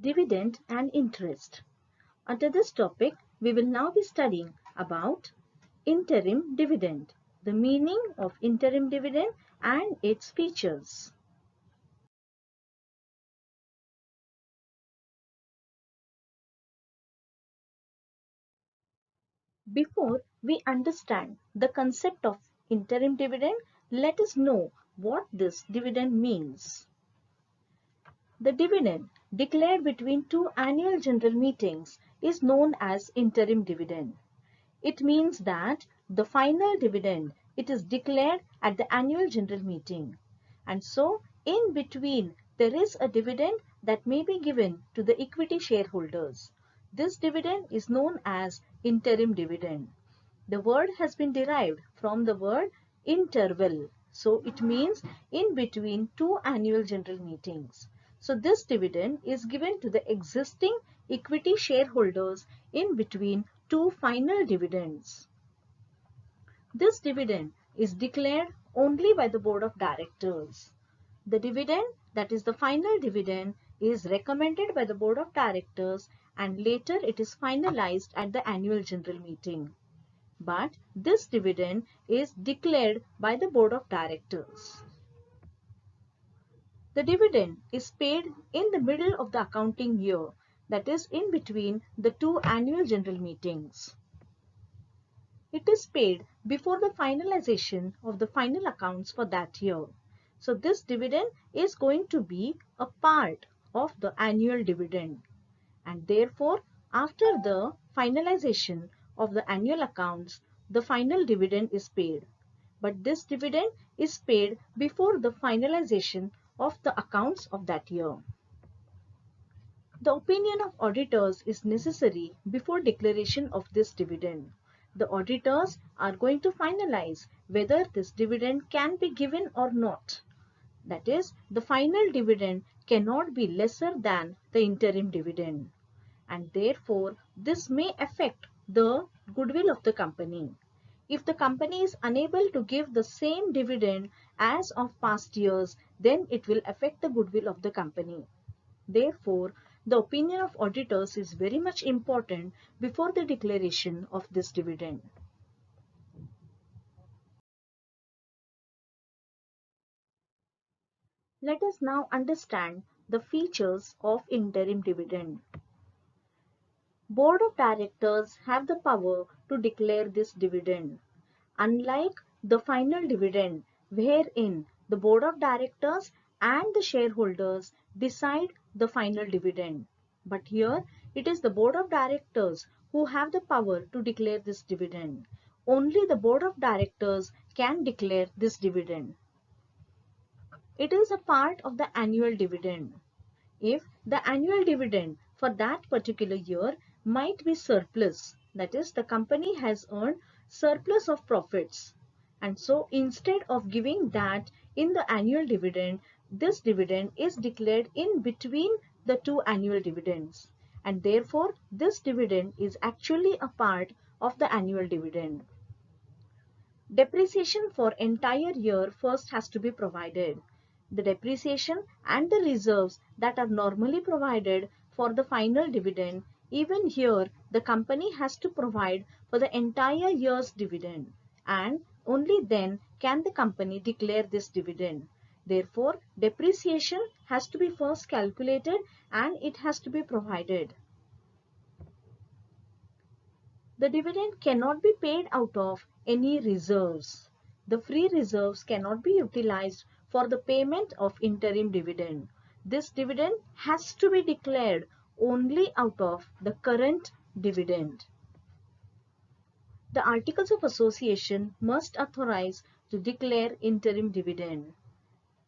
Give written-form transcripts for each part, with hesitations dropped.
Dividend and interest. Under this topic, we will now be studying about interim dividend, the meaning of interim dividend and its features. Before we understand the concept of interim dividend, let us know what this dividend means. The dividend declared between two annual general meetings is known as interim dividend. It means that the final dividend it is declared at the annual general meeting. And so in between there is a dividend that may be given to the equity shareholders. This dividend is known as interim dividend. The word has been derived from the word interval. So it means in between two annual general meetings. So this dividend is given to the existing equity shareholders in between two final dividends. This dividend is declared only by the board of directors. The dividend, that is the final dividend, is recommended by the board of directors and later it is finalized at the annual general meeting. But this dividend is declared by the board of directors. The dividend is paid in the middle of the accounting year, that is in between the two annual general meetings. It is paid before the finalization of the final accounts for that year. So this dividend is going to be a part of the annual dividend. And therefore, after the finalization of the annual accounts, the final dividend is paid. But this dividend is paid before the finalization of the accounts of that year. The opinion of auditors is necessary before declaration of this dividend. The auditors are going to finalize whether this dividend can be given or not. That is, the final dividend cannot be lesser than the interim dividend. And therefore, this may affect the goodwill of the company. If the company is unable to give the same dividend as of past years, then it will affect the goodwill of the company. Therefore, the opinion of auditors is very much important before the declaration of this dividend. Let us now understand the features of interim dividend. Board of directors have the power to declare this dividend. Unlike the final dividend, wherein the board of directors and the shareholders decide the final dividend. But here it is the board of directors who have the power to declare this dividend. Only the board of directors can declare this dividend. It is a part of the annual dividend. If the annual dividend for that particular year might be surplus, that is, the company has earned surplus of profits, and so instead of giving that in the annual dividend, this dividend is declared in between the two annual dividends, and therefore this dividend is actually a part of the annual dividend. Depreciation for entire year first has to be provided. The depreciation and the reserves that are normally provided for the final dividend, even here the company has to provide for the entire year's dividend, and only then can the company declare this dividend. Therefore, depreciation has to be first calculated and it has to be provided. The dividend cannot be paid out of any reserves. The free reserves cannot be utilized for the payment of interim dividend. This dividend has to be declared only out of the current dividend. The Articles of Association must authorize to declare interim dividend.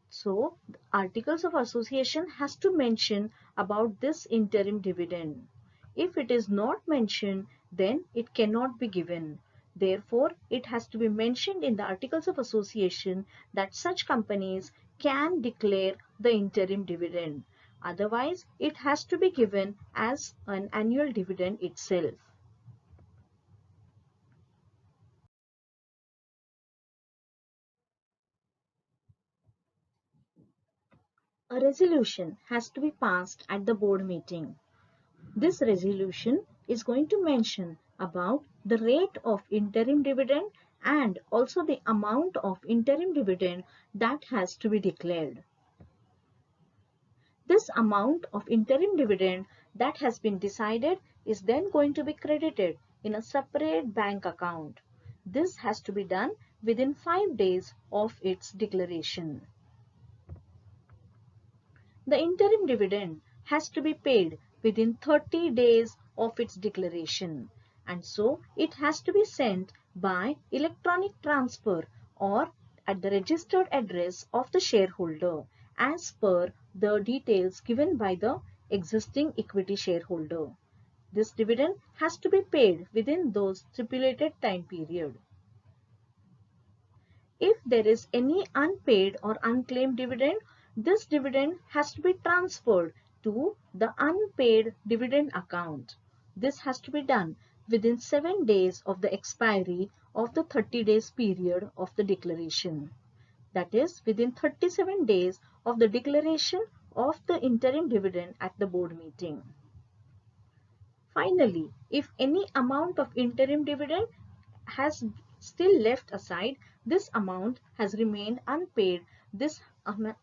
So, the Articles of Association has to mention about this interim dividend. If it is not mentioned, then it cannot be given. Therefore, it has to be mentioned in the Articles of Association that such companies can declare the interim dividend. Otherwise, it has to be given as an annual dividend itself. A resolution has to be passed at the board meeting. This resolution is going to mention about the rate of interim dividend and also the amount of interim dividend that has to be declared. This amount of interim dividend that has been decided is then going to be credited in a separate bank account. This has to be done within 5 days of its declaration. The interim dividend has to be paid within 30 days of its declaration, and so it has to be sent by electronic transfer or at the registered address of the shareholder as per the details given by the existing equity shareholder. This dividend has to be paid within those stipulated time period. If there is any unpaid or unclaimed dividend, this dividend has to be transferred to the unpaid dividend account. This has to be done within 7 days of the expiry of the 30 days period of the declaration. That is within 37 days of the declaration of the interim dividend at the board meeting. Finally, if any amount of interim dividend has still left aside, this amount has remained unpaid, this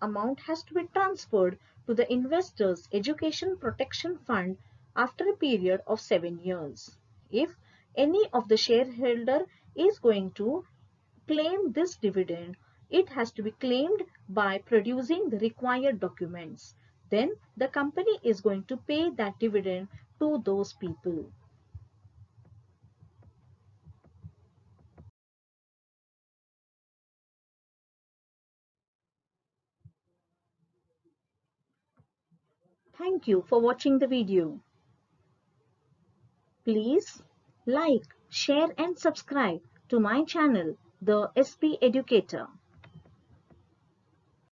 amount has to be transferred to the investor's education protection fund after a period of 7 years. If any of the shareholder is going to claim this dividend, it has to be claimed by producing the required documents. Then the company is going to pay that dividend to those people. Thank you for watching the video. Please like, share and subscribe to my channel, The SP Educator.